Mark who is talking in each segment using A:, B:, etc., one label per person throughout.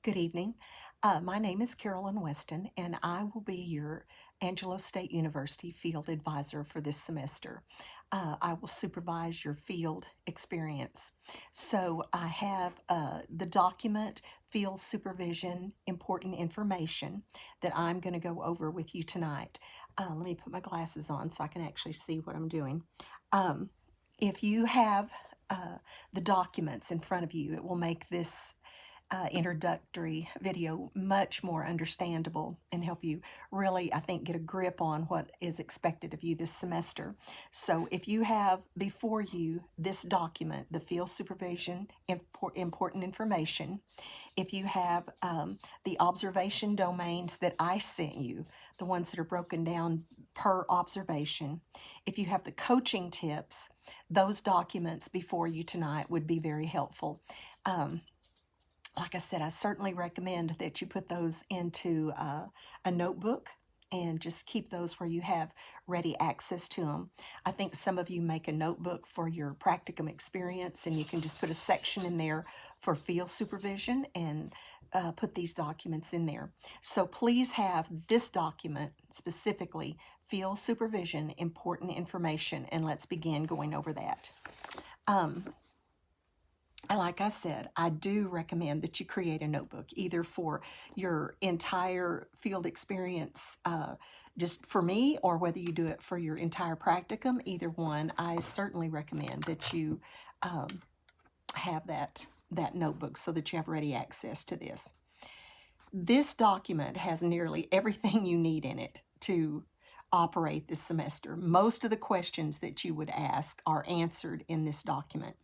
A: Good evening. My name is Carolyn Weston, and I will be your Angelo State University field advisor for this semester. I will supervise your field experience. So I have the document Field Supervision Important Information that I'm going to go over with you tonight. Let me put my glasses on so I can actually see what I'm doing. If you have the documents in front of you, it will make this introductory video much more understandable and help you really, I think, get a grip on what is expected of you this semester. So if you have before you this document, the Field Supervision Important Information, if you have the observation domains that I sent you, the ones that are broken down per observation, if you have the coaching tips, those documents before you tonight would be very helpful. Like I said, I certainly recommend that you put those into a notebook and just keep those where you have ready access to them. I think some of you make a notebook for your practicum experience, and you can just put a section in there for field supervision and put these documents in there. So please have this document specifically, Field Supervision Important Information, and let's begin going over that. Like I said, I do recommend that you create a notebook, either for your entire field experience, just for me, or whether you do it for your entire practicum. Either one, I certainly recommend that you have that notebook so that you have ready access to this. This document has nearly everything you need in it to operate this semester. Most of the questions that you would ask are answered in this document.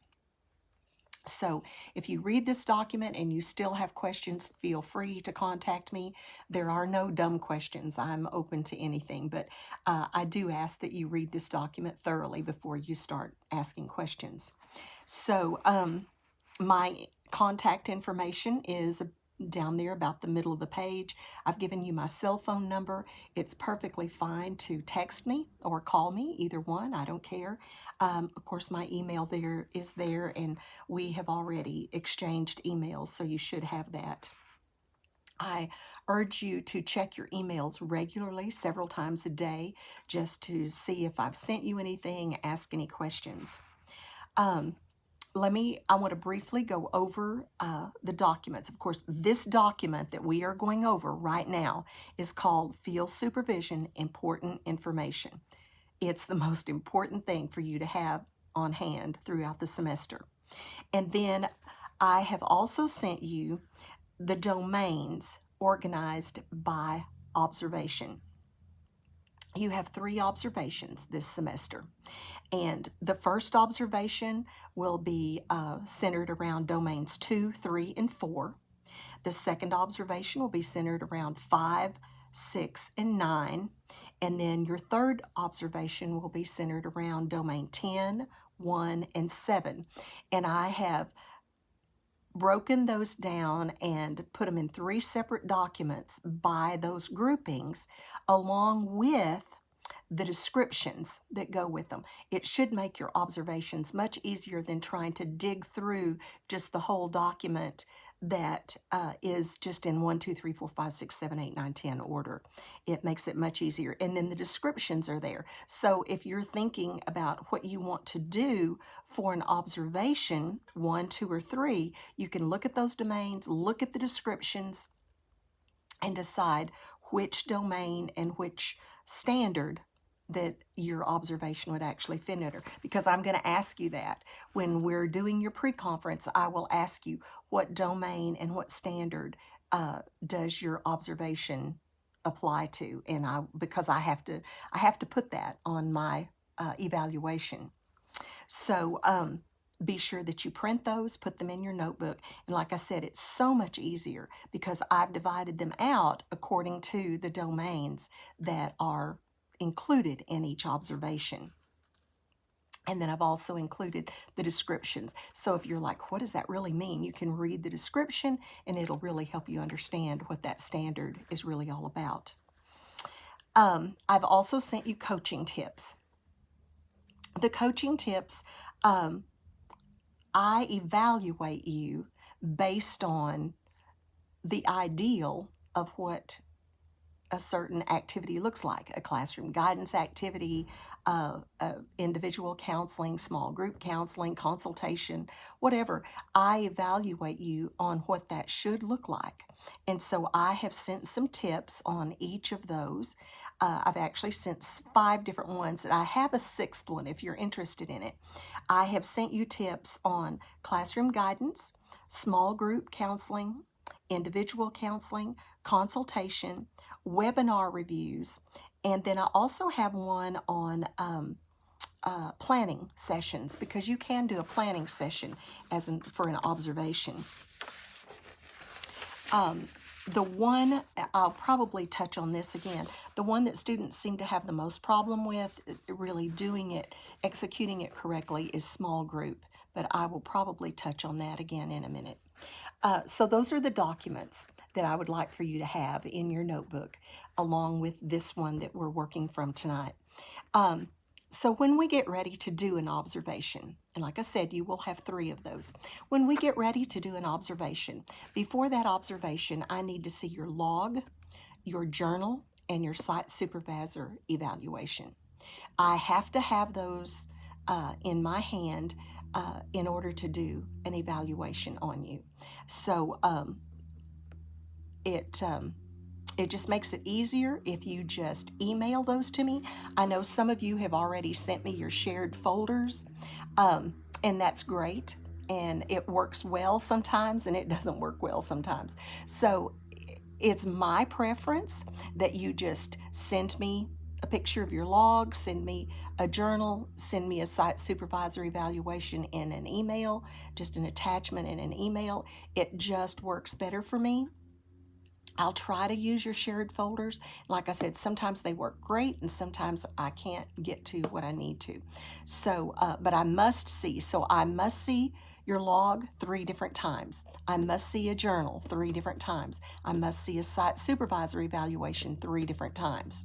A: So if you read this document and you still have questions, feel free to contact me. There are no dumb questions. I'm open to anything, but I do ask that you read this document thoroughly before you start asking questions. So my contact information is down there about the middle of the page. I've given you my cell phone number. It's perfectly fine to text me or call me, either one, I don't care. Of course, my email there is there, and we have already exchanged emails, so you should have that. I urge you to check your emails regularly, several times a day, just to see if I've sent you anything, ask any questions. I want to briefly go over the documents. Of course, this document that we are going over right now is called Field Supervision Important Information. It's the most important thing for you to have on hand throughout the semester. And then I have also sent you the domains organized by observation. You have 3 observations this semester. And the first observation will be centered around domains 2, 3, and 4. The second observation will be centered around 5, 6, and 9. And then your third observation will be centered around domain 10, 1, and 7. And I have broken those down and put them in 3 separate documents by those groupings, along with the descriptions that go with them. It should make your observations much easier than trying to dig through just the whole document that is just in 1, 2, 3, 4, 5, 6, 7, 8, 9, 10 order. It makes it much easier. And then the descriptions are there. So if you're thinking about what you want to do for an observation, 1, 2, or 3, you can look at those domains, look at the descriptions, and decide which domain and which standard that your observation would actually fit under. Because I'm going to ask you that. When we're doing your pre-conference, I will ask you what domain and what standard does your observation apply to, and because I have to put that on my evaluation. So be sure that you print those, put them in your notebook. And like I said, it's so much easier because I've divided them out according to the domains that are included in each observation. And then I've also included the descriptions. So if you're like, what does that really mean? You can read the description and it'll really help you understand what that standard is really all about. I've also sent you coaching tips. The coaching tips, I evaluate you based on the ideal of what a certain activity looks like: a classroom guidance activity, individual counseling, small group counseling, consultation, whatever. I evaluate you on what that should look like. And so I have sent some tips on each of those. I've actually sent 5 different ones, and I have a 6th one if you're interested in it. I have sent you tips on classroom guidance, small group counseling, individual counseling, consultation, webinar reviews, and then I also have one on planning sessions, because you can do a planning session for an observation. The one, I'll probably touch on this again, the one that students seem to have the most problem with really doing it, executing it correctly, is small group, but I will probably touch on that again in a minute. So those are the documents that I would like for you to have in your notebook, along with this one that we're working from tonight. So when we get ready to do an observation, and like I said, you will have 3 of those. When we get ready to do an observation, before that observation, I need to see your log, your journal, and your site supervisor evaluation. I have to have those in my hand in order to do an evaluation on you. So it just makes it easier if you just email those to me. I know some of you have already sent me your shared folders, and that's great. And it works well sometimes, and it doesn't work well sometimes. So it's my preference that you just send me a picture of your log, send me a journal, send me a site supervisor evaluation in an email, just an attachment in an email. It just works better for me. I'll try to use your shared folders. Like I said, sometimes they work great and sometimes I can't get to what I need to. So, but I must see. So I must see your log 3 different times. I must see a journal 3 different times. I must see a site supervisor evaluation 3 different times.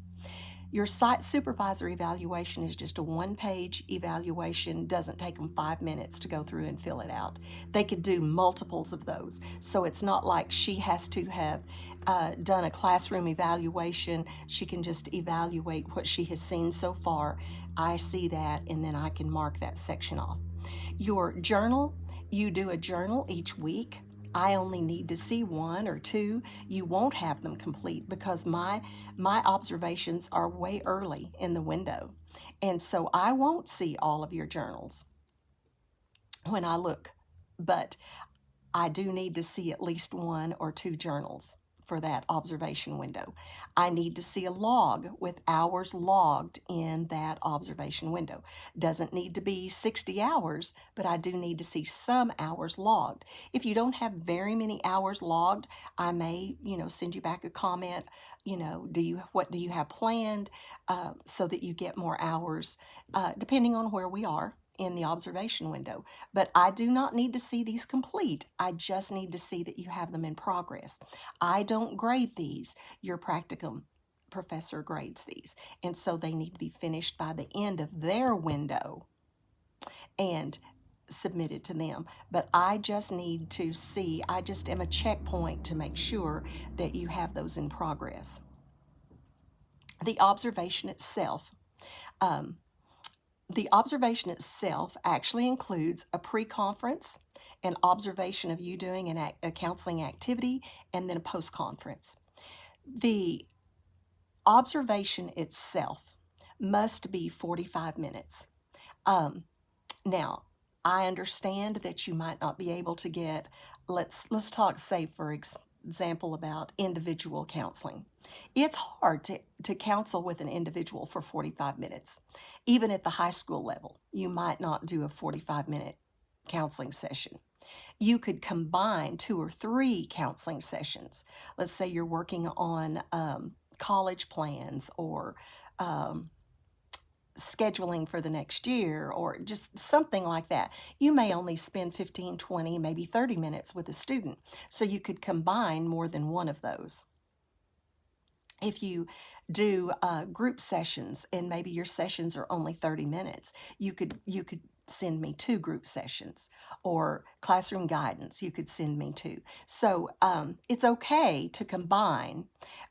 A: Your site supervisor evaluation is just a 1-page evaluation. Doesn't take them 5 minutes to go through and fill it out. They could do multiples of those. So it's not like she has to have done a classroom evaluation. She can just evaluate what she has seen so far. I see that, and then I can mark that section off. Your journal, you do a journal each week. I only need to see 1 or 2. You won't have them complete because my observations are way early in the window. And so I won't see all of your journals when I look, but I do need to see at least 1 or 2 journals for that observation window. I need to see a log with hours logged in that observation window. Doesn't need to be 60 hours, but I do need to see some hours logged. If you don't have very many hours logged, I may, send you back a comment, what do you have planned, so that you get more hours, depending on where we are in the observation window. But I do not need to see these complete. I just need to see that you have them in progress. I don't grade these. Your practicum professor grades these. And so they need to be finished by the end of their window and submitted to them. But I just need to see, I just am a checkpoint to make sure that you have those in progress. The observation itself, actually includes a pre-conference, an observation of you doing a counseling activity, and then a post-conference. The observation itself must be 45 minutes. Now, I understand that you might not be able to get, let's talk, say, for example, about individual counseling. It's hard to counsel with an individual for 45 minutes. Even at the high school level, you might not do a 45-minute counseling session. You could combine 2 or 3 counseling sessions. Let's say you're working on college plans or scheduling for the next year or just something like that. You may only spend 15, 20, maybe 30 minutes with a student. So you could combine more than one of those. If you do group sessions and maybe your sessions are only 30 minutes, you could send me 2 group sessions, or classroom guidance you could send me to. So it's okay to combine.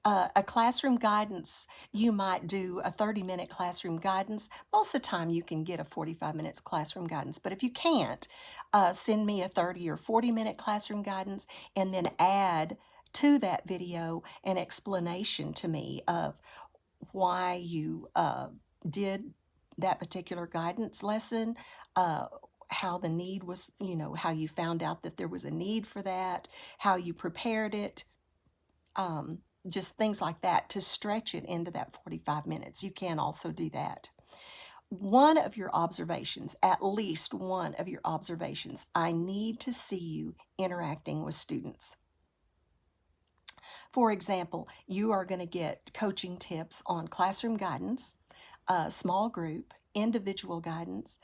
A: A classroom guidance, you might do a 30-minute classroom guidance. Most of the time you can get a 45 minutes classroom guidance, but if you can't, send me a 30 or 40-minute classroom guidance, and then add to that video an explanation to me of why you did that particular guidance lesson, how the need was, how you found out that there was a need for that, how you prepared it, just things like that to stretch it into that 45 minutes. You can also do that. One of your observations, at least one of your observations, I need to see you interacting with students. For example, you are going to get coaching tips on classroom guidance, small group, individual guidance,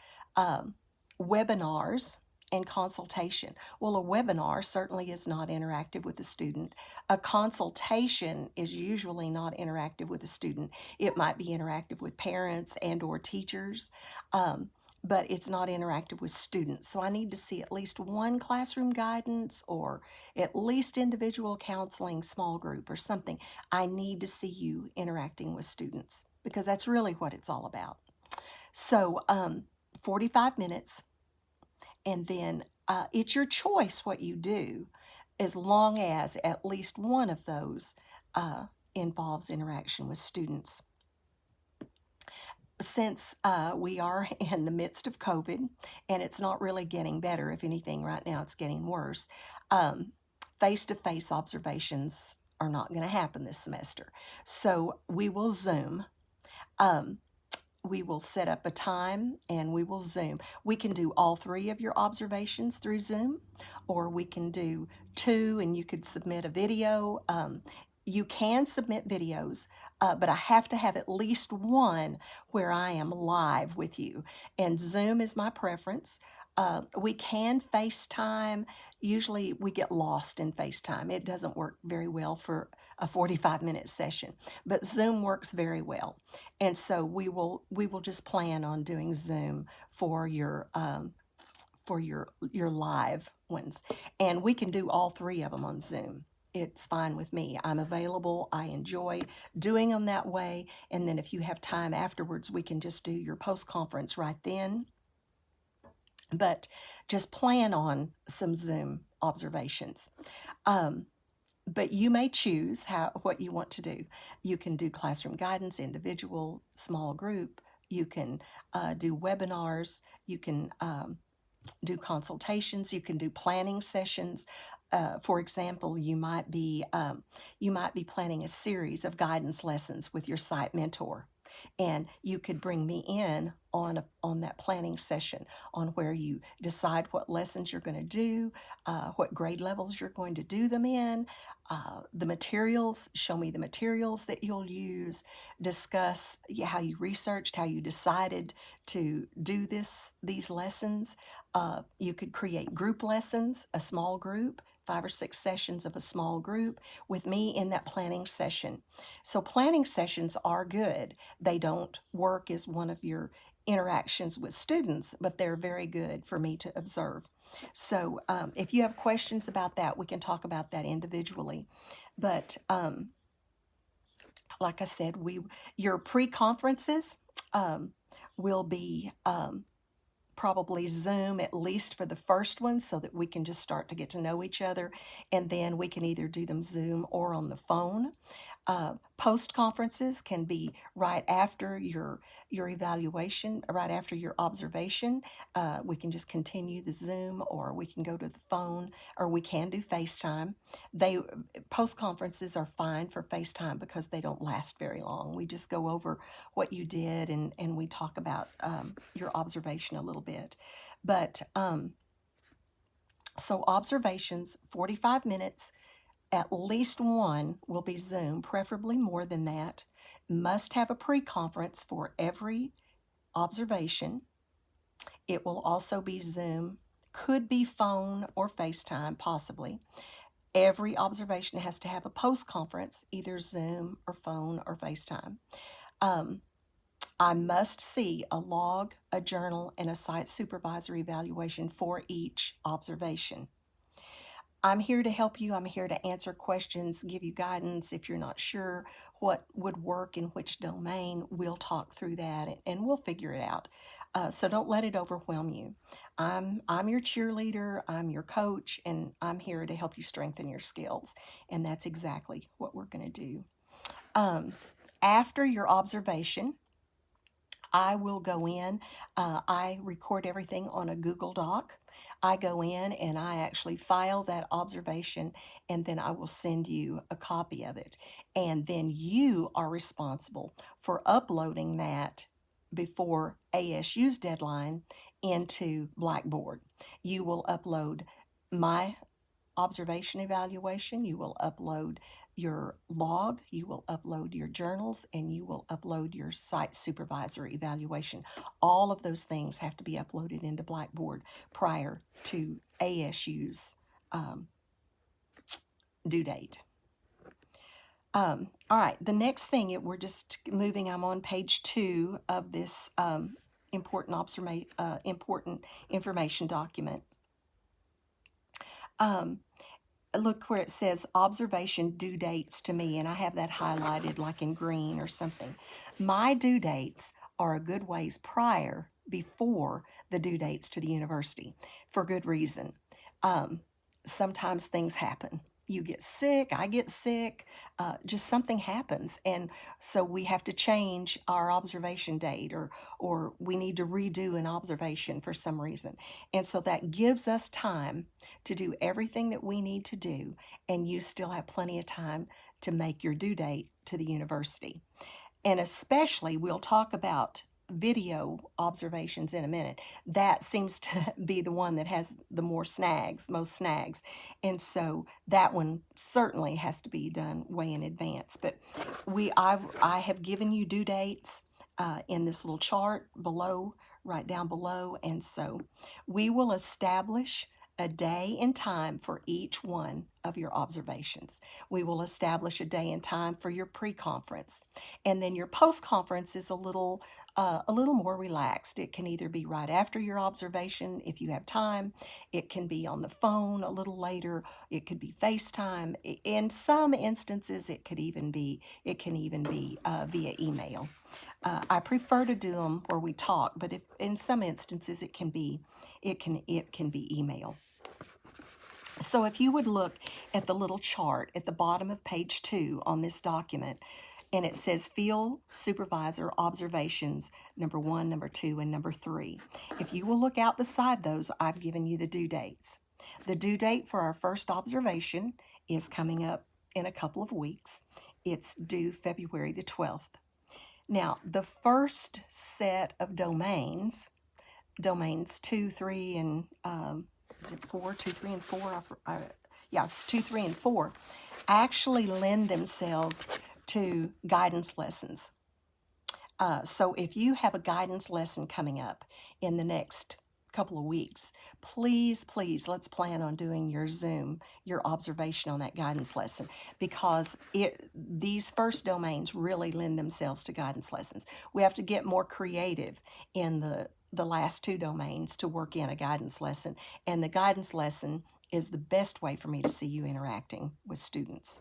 A: webinars, and consultation. Well, a webinar certainly is not interactive with the student. A consultation is usually not interactive with the student. It might be interactive with parents and or teachers, but it's not interactive with students. So I need to see at least one classroom guidance, or at least individual counseling, small group, or something. I need to see you interacting with students, because that's really what it's all about. So 45 minutes, and then it's your choice what you do, as long as at least one of those involves interaction with students. Since we are in the midst of COVID, and it's not really getting better, if anything, right now it's getting worse, face-to-face observations are not going to happen this semester. So we will Zoom. We will set up a time and we will Zoom. We can do all 3 of your observations through Zoom, or we can do 2 and you could submit a video. You can submit videos, but I have to have at least one where I am live with you. And Zoom is my preference. We can FaceTime. Usually we get lost in FaceTime. It doesn't work very well for a 45-minute session, but Zoom works very well. And so we will just plan on doing Zoom for your live ones, and we can do all 3 of them on Zoom. It's fine with me. I'm available. I enjoy doing them that way. And then if you have time afterwards, we can just do your post-conference right then. But just plan on some Zoom observations. But you may choose what you want to do. You can do classroom guidance, individual, small group. You can do webinars. You can do consultations. You can do planning sessions. For example, you might be planning a series of guidance lessons with your site mentor, and you could bring me in on that planning session, on where you decide what lessons you're going to do, what grade levels you're going to do them in, the materials. Show me the materials that you'll use. Discuss how you researched, how you decided to do these lessons. You could create group lessons, a small group, 5 or 6 sessions of a small group with me in that planning session. So planning sessions are good. They don't work as one of your interactions with students, but they're very good for me to observe. So if you have questions about that, we can talk about that individually. But like I said, your pre-conferences will be probably Zoom, at least for the first one, so that we can just start to get to know each other, and then we can either do them Zoom or on the phone. Post-conferences can be right after your evaluation, right after your observation. We can just continue the Zoom, or we can go to the phone, or we can do FaceTime. Post-conferences are fine for FaceTime because they don't last very long. We just go over what you did, and we talk about your observation a little bit. But so observations, 45 minutes. At least one will be Zoom, preferably more than that. Must have a pre-conference for every observation. It will also be Zoom, could be phone or FaceTime, possibly. Every observation has to have a post-conference, either Zoom or phone or FaceTime. I must see a log, a journal, and a site supervisor evaluation for each observation. I'm here to help you. I'm here to answer questions, give you guidance. If you're not sure what would work in which domain, we'll talk through that and we'll figure it out. So don't let it overwhelm you. I'm your cheerleader, I'm your coach, and I'm here to help you strengthen your skills. And that's exactly what we're going to do. After your observation, I will go in. I record everything on a Google Doc. I go in and I actually file that observation, and then I will send you a copy of it. And then you are responsible for uploading that before ASU's deadline into Blackboard. You will upload my observation evaluation, you will upload your log, you will upload your journals, and you will upload your site supervisor evaluation. All of those things have to be uploaded into Blackboard prior to ASU's due date. All right, the next thing, we're just moving, I'm on page 2 of this important information document. Look where it says observation due dates to me, and I have that highlighted like in green or something. My due dates are a good ways before the due dates to the university, for good reason. Sometimes things happen. You get sick, I get sick, just something happens. And so we have to change our observation date, or we need to redo an observation for some reason. And so that gives us time to do everything that we need to do, and you still have plenty of time to make your due date to the university. And especially, we'll talk about video observations in a minute. That seems to be the one that has the most snags. And so that one certainly has to be done way in advance. But I have given you due dates in this little chart below, right down below. And so we will establish a day and time for each one of your observations. We will establish a day and time for your pre-conference. And then your post-conference is a little more relaxed. It can either be right after your observation if you have time. It can be on the phone a little later. It could be FaceTime. In some instances, it can even be via email. I prefer to do them where we talk, but if in some instances it can be email. So if you would look at the little chart at the bottom of page 2 on this document, and it says Field Supervisor Observations number 1, number 2, and number 3. If you will look out beside those, I've given you the due dates. The due date for our first observation is coming up in a couple of weeks. It's due February the 12th. Now, the first set of domains 2, 3, and is it 4? 2, 3, and 4? Yeah, it's 2, 3, and 4 actually lend themselves to guidance lessons. So if you have a guidance lesson coming up in the next couple of weeks, please, let's plan on doing your observation on that guidance lesson, because these first domains really lend themselves to guidance lessons. We have to get more creative in the last 2 domains to work in a guidance lesson, and the guidance lesson is the best way for me to see you interacting with students.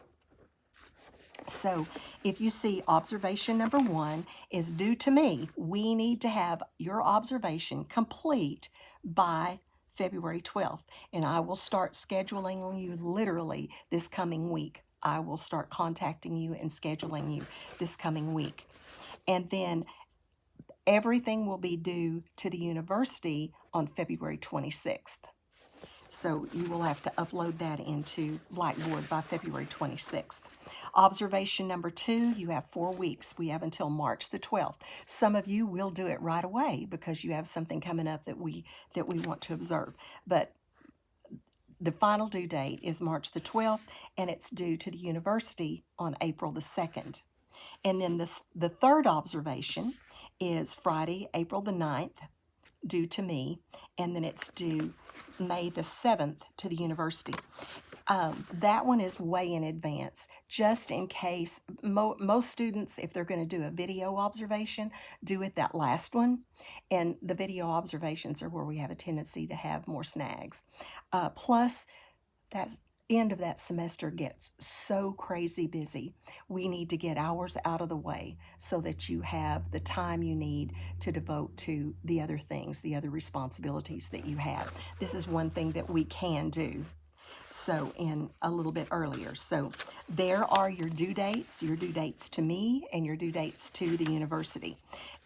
A: So if you see observation number 1 is due to me, we need to have your observation complete by February 12th, and I will start scheduling you literally this coming week. I will start contacting you and scheduling you this coming week. And then everything will be due to the university on February 26th. So you will have to upload that into Blackboard by February 26th. Observation number 2, you have 4 weeks. We have until March the 12th. Some of you will do it right away because you have something coming up that we want to observe. But the final due date is March the 12th, and it's due to the university on April the 2nd. And then the third observation is Friday, April the 9th, due to me, and then it's due May the 7th to the university. That one is way in advance, just in case. Most students, if they're going to do a video observation, do it that last one. And the video observations are where we have a tendency to have more snags. Plus, that end of that semester gets so crazy busy. We need to get hours out of the way so that you have the time you need to devote to the other things, the other responsibilities that you have. This is one thing that we can do. So in a little bit earlier. So there are your due dates to me and your due dates to the university.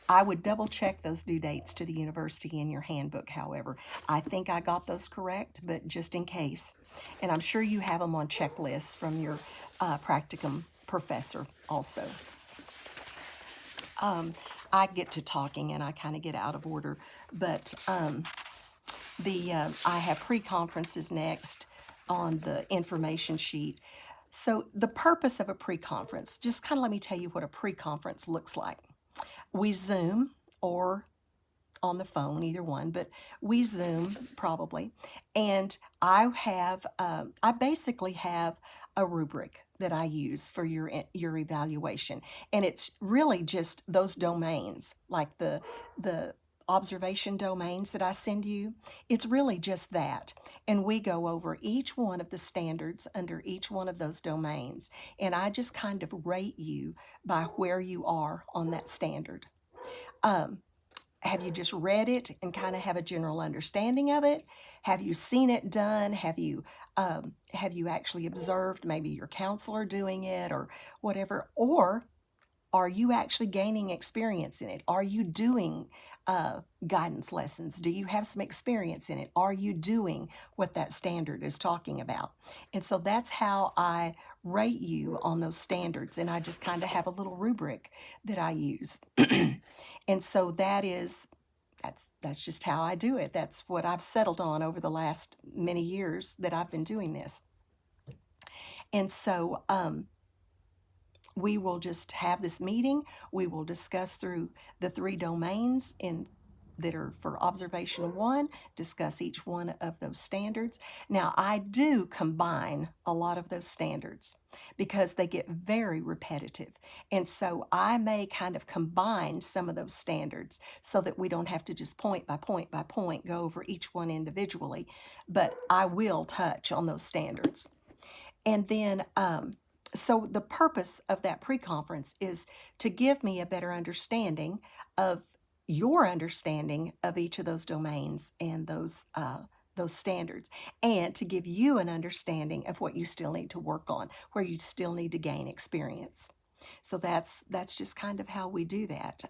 A: I would double check those due dates to the university in your handbook, however. I think I got those correct, but just in case. And I'm sure you have them on checklists from your practicum professor also. I get to talking and I kind of get out of order, but I have pre-conferences next on the information sheet. So the purpose of a pre-conference, just kind of let me tell you what a pre-conference looks like. We Zoom or on the phone, either one, but we Zoom probably. And I basically have a rubric that I use for your evaluation. And it's really just those domains, like the observation domains that I send you. It's really just that. And we go over each one of the standards under each one of those domains. And I just kind of rate you by where you are on that standard. Have you just read it and kind of have a general understanding of it? Have you seen it done? Have you actually observed maybe your counselor doing it or whatever? Or are you actually gaining experience in it? Are you doing guidance lessons? Do you have some experience in it? Are you doing what that standard is talking about? And so that's how I rate you on those standards. And I just kind of have a little rubric that I use. And so that's just how I do it. That's what I've settled on over the last many years that I've been doing this. And so we will just have this meeting. We will discuss through the 3 domains that are for observation 1, discuss each one of those standards. Now, I do combine a lot of those standards because they get very repetitive. And so I may kind of combine some of those standards so that we don't have to just point by point by point go over each one individually, but I will touch on those standards. And then, so the purpose of that pre-conference is to give me a better understanding of your understanding of each of those domains and those standards, and to give you an understanding of what you still need to work on, where you still need to gain experience. So that's just kind of how we do that.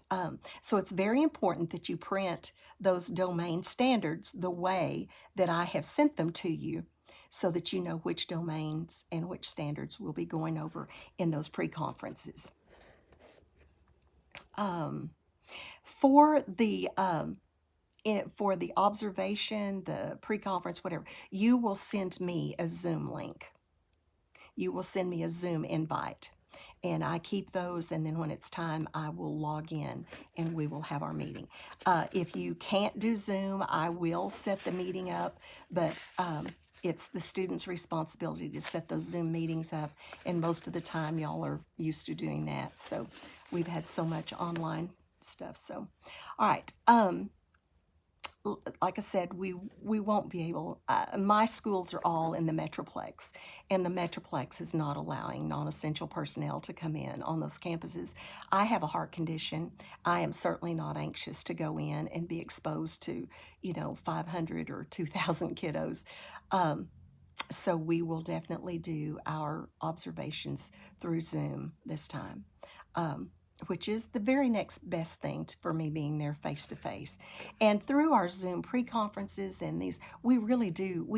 A: So it's very important that you print those domain standards the way that I have sent them to you, so that you know which domains and which standards we'll be going over in those pre-conferences. For the observation, the pre-conference, whatever, you will send me a Zoom link. You will send me a Zoom invite. And I keep those, and then when it's time, I will log in and we will have our meeting. If you can't do Zoom, I will set the meeting up, but it's the student's responsibility to set those Zoom meetings up, and most of the time y'all are used to doing that. So we've had so much online stuff. So, all right. Like I said, we won't be able, my schools are all in the Metroplex, and the Metroplex is not allowing non-essential personnel to come in on those campuses. I have a heart condition. I am certainly not anxious to go in and be exposed to, 500 or 2,000 kiddos. So we will definitely do our observations through Zoom this time. Which is the very next best thing for me being there face to face. And through our Zoom pre-conferences and these, we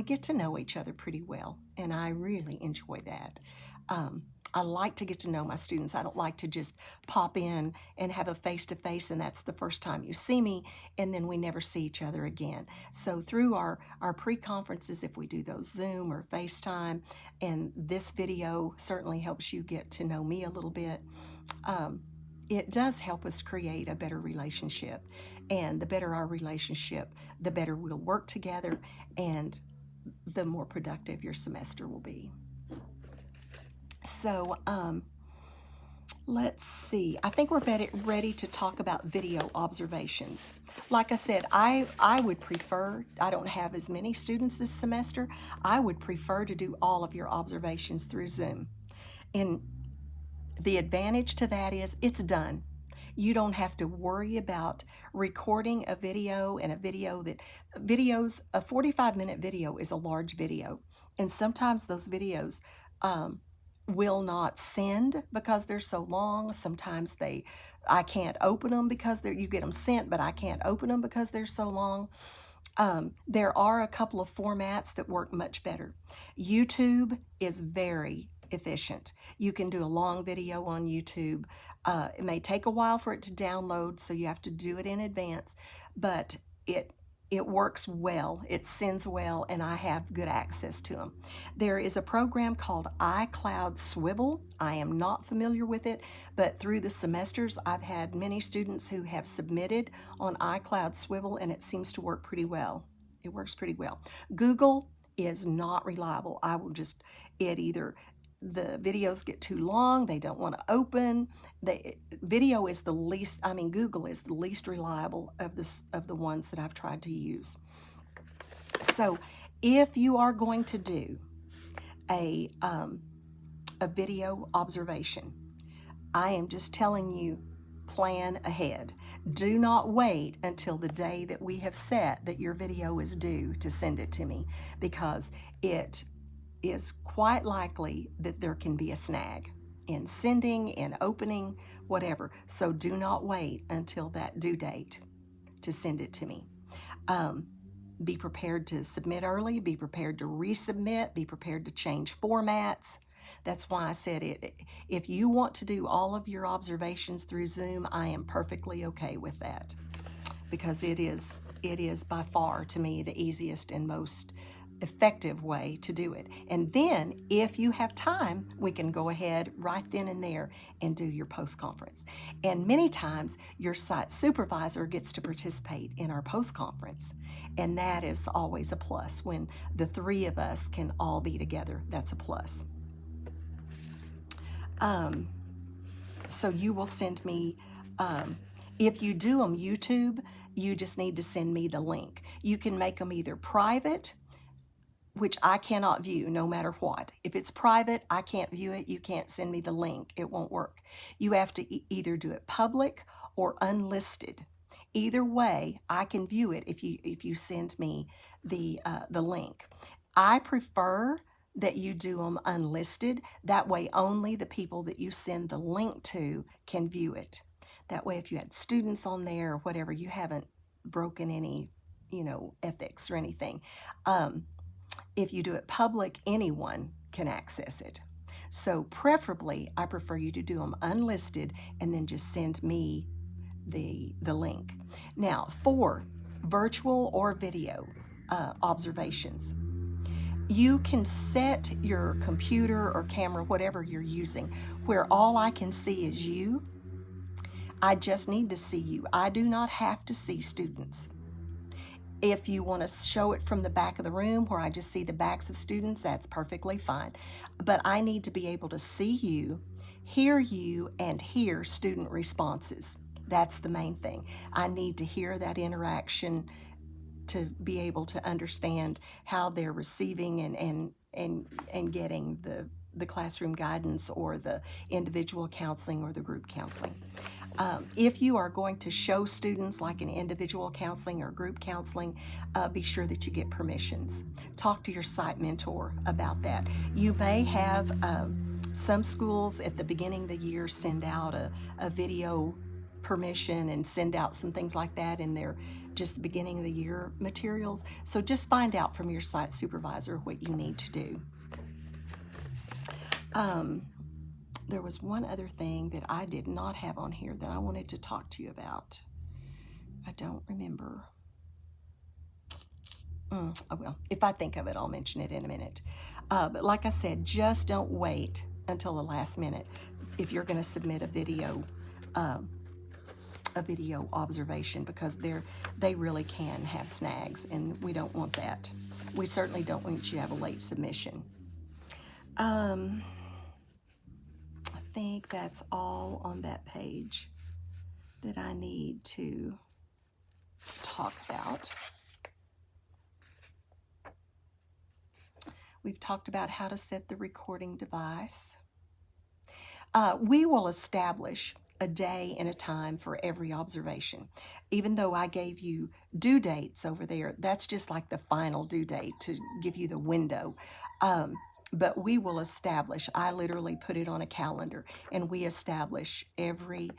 A: get to know each other pretty well, and I really enjoy that. I like to get to know my students. I don't like to just pop in and have a face-to-face and that's the first time you see me, and then we never see each other again. So through our pre-conferences, if we do those Zoom or FaceTime, and this video certainly helps you get to know me a little bit, it does help us create a better relationship. And the better our relationship, the better we'll work together, and the more productive your semester will be. So let's see. I think we're ready to talk about video observations. Like I said, I would prefer, I don't have as many students this semester, I would prefer to do all of your observations through Zoom. And the advantage to that is it's done. You don't have to worry about recording a video, and a 45-minute video is a large video. And sometimes those videos will not send because they're so long. Sometimes I can't open them because you get them sent, but I can't open them because they're so long. There are a couple of formats that work much better. YouTube is very efficient. You can do a long video on YouTube. It may take a while for it to download, so you have to do it in advance, but it works well, it sends well, and I have good access to them. There is a program called iCloud Swivel. I am not familiar with it, but through the semesters, I've had many students who have submitted on iCloud Swivel, and it seems to work pretty well. It works pretty well. Google is not reliable. Either the videos get too long, they don't want to open. Google is the least reliable of the ones that I've tried to use. So if you are going to do a video observation, I am just telling you, plan ahead. Do not wait until the day that we have set that your video is due to send it to me, because it is quite likely that there can be a snag in sending, in opening, whatever. So do not wait until that due date to send it to me. Be prepared to submit early, be prepared to resubmit, be prepared to change formats. That's why I said if you want to do all of your observations through Zoom, I am perfectly okay with that, because it is by far, to me, the easiest and most effective way to do it. And then if you have time, we can go ahead right then and there and do your post-conference. And many times your site supervisor gets to participate in our post-conference, and that is always a plus. When the three of us can all be together, that's a plus. So you will send me, if you do them YouTube, you just need to send me the link. You can make them either private, which I cannot view no matter what. If it's private, I can't view it. You can't send me the link. It won't work. You have to either do it public or unlisted. Either way, I can view it if you send me the link. I prefer that you do them unlisted. That way only the people that you send the link to can view it. That way if you had students on there or whatever, you haven't broken any, ethics or anything. If you do it public, anyone can access it. So preferably, I prefer you to do them unlisted and then just send me the link. Now, for virtual or video observations, you can set your computer or camera, whatever you're using, where all I can see is you. I just need to see you. I do not have to see students. If you want to show it from the back of the room where I just see the backs of students, that's perfectly fine. But I need to be able to see you, and hear student responses. That's the main thing. I need to hear that interaction to be able to understand how they're receiving and getting the classroom guidance or the individual counseling or the group counseling. If you are going to show students like an individual counseling or group counseling, be sure that you get permissions. Talk to your site mentor about that. You may have some schools at the beginning of the year send out a video permission and send out some things like that in their just the beginning of the year materials. So just find out from your site supervisor what you need to do. There was one other thing that I did not have on here that I wanted to talk to you about. I don't remember. Oh well, if I think of it, I'll mention it in a minute. But like I said, just don't wait until the last minute if you're going to submit a video a video observation, because they really can have snags, and we don't want that. We certainly don't want you to have a late submission. I think that's all on that page that I need to talk about. We've talked about how to set the recording device. We will establish a day and a time for every observation. Even though I gave you due dates over there, that's just like the final due date to give you the window. But we will establish, I literally put it on a calendar, and we establish every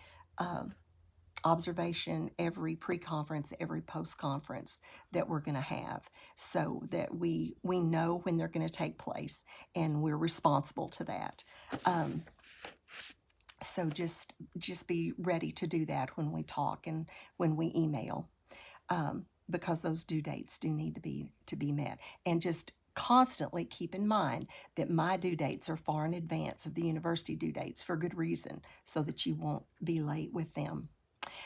A: observation, every pre-conference, every post-conference that we're going to have, so that we know when they're going to take place, and we're responsible to that. So just be ready to do that when we talk and when we email, because those due dates do need to be met. And just constantly keep in mind that my due dates are far in advance of the university due dates for good reason, so that you won't be late with them.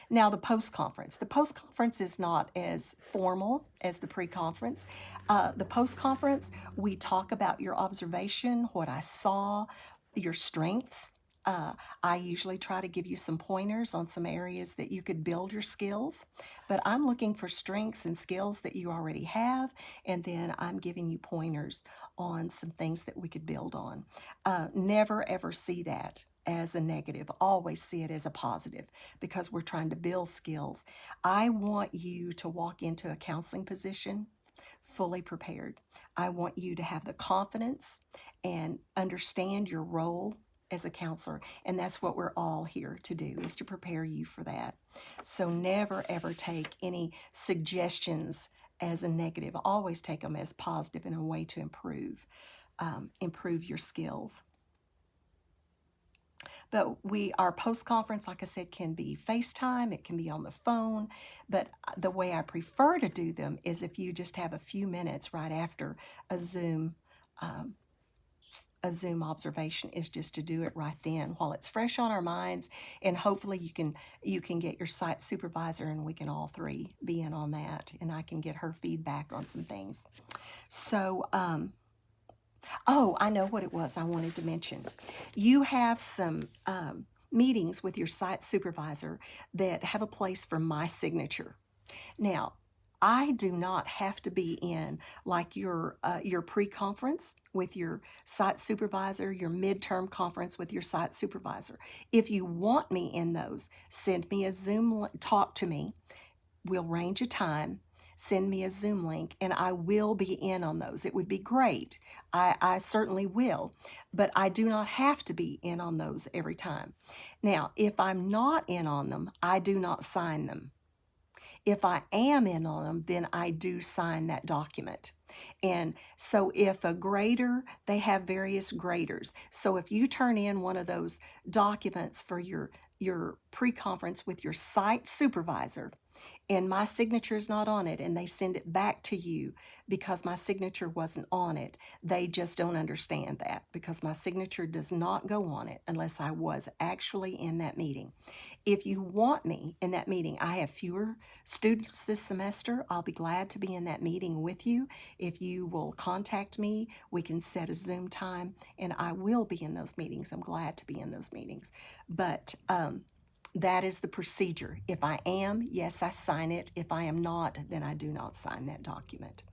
A: Now, the post-conference. The post-conference is not as formal as the pre-conference. The post-conference, we talk about your observation, what I saw, your strengths. I usually try to give you some pointers on some areas that you could build your skills, but I'm looking for strengths and skills that you already have, and then I'm giving you pointers on some things that we could build on. Never ever see that as a negative. Always see it as a positive, because we're trying to build skills. I want you to walk into a counseling position fully prepared. I want you to have the confidence and understand your role as a counselor, and that's what we're all here to do, is to prepare you for that. So never ever take any suggestions as a negative. Always take them as positive and a way to improve your skills. But our post-conference, like I said, can be FaceTime, it can be on the phone, but the way I prefer to do them is if you just have a few minutes right after a Zoom observation, is just to do it right then while it's fresh on our minds, and hopefully you can get your site supervisor, and we can all three be in on that, and I can get her feedback on some things. So, oh, I know what it was I wanted to mention. You have some meetings with your site supervisor that have a place for my signature. Now, I do not have to be in like your pre-conference with your site supervisor, your midterm conference with your site supervisor. If you want me in those, send me a Zoom, talk to me. We'll arrange a time. Send me a Zoom link, and I will be in on those. It would be great. I certainly will, but I do not have to be in on those every time. Now, if I'm not in on them, I do not sign them. If I am in on them, then I do sign that document. And so if a grader, they have various graders. So if you turn in one of those documents for your pre-conference with your site supervisor, and my signature is not on it, and they send it back to you because my signature wasn't on it, they just don't understand that, because my signature does not go on it unless I was actually in that meeting. If you want me in that meeting, I have fewer students this semester. I'll be glad to be in that meeting with you. If you will contact me, we can set a Zoom time, and I will be in those meetings. I'm glad to be in those meetings. But that is the procedure. If I am, yes, I sign it. If I am not, then I do not sign that document.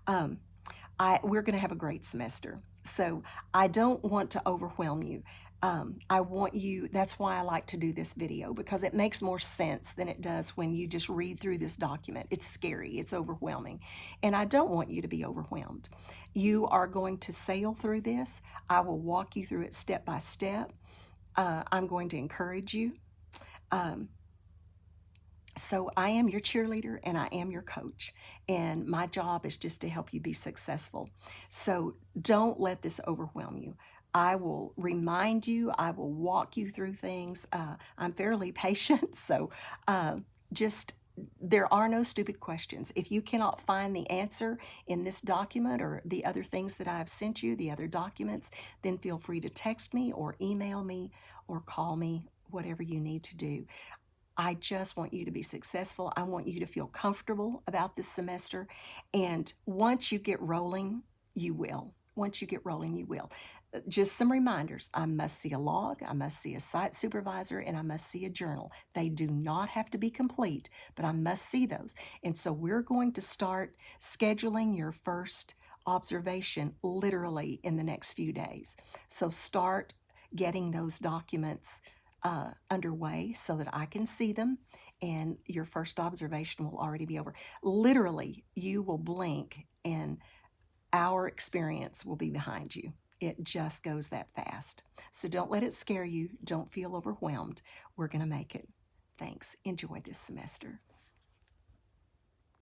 A: We're going to have a great semester, so I don't want to overwhelm you. I want you, that's why I like to do this video, because it makes more sense than it does when you just read through this document. It's scary, it's overwhelming, and I don't want you to be overwhelmed. You are going to sail through this. I will walk you through it step by step. I'm going to encourage you. So I am your cheerleader, and I am your coach, and my job is just to help you be successful. So don't let this overwhelm you. I will remind you, I will walk you through things. I'm fairly patient, so there are no stupid questions. If you cannot find the answer in this document or the other things that I've sent you, the other documents, then feel free to text me or email me or call me, whatever you need to do. I just want you to be successful. I want you to feel comfortable about this semester. And once you get rolling, you will. Once you get rolling, you will. Just some reminders. I must see a log, I must see a site supervisor, and I must see a journal. They do not have to be complete, but I must see those. And so we're going to start scheduling your first observation literally in the next few days. So start getting those documents underway so that I can see them, and your first observation will already be over. Literally, you will blink and our experience will be behind you. It just goes that fast. So don't let it scare you. Don't feel overwhelmed. We're going to make it. Thanks. Enjoy this semester.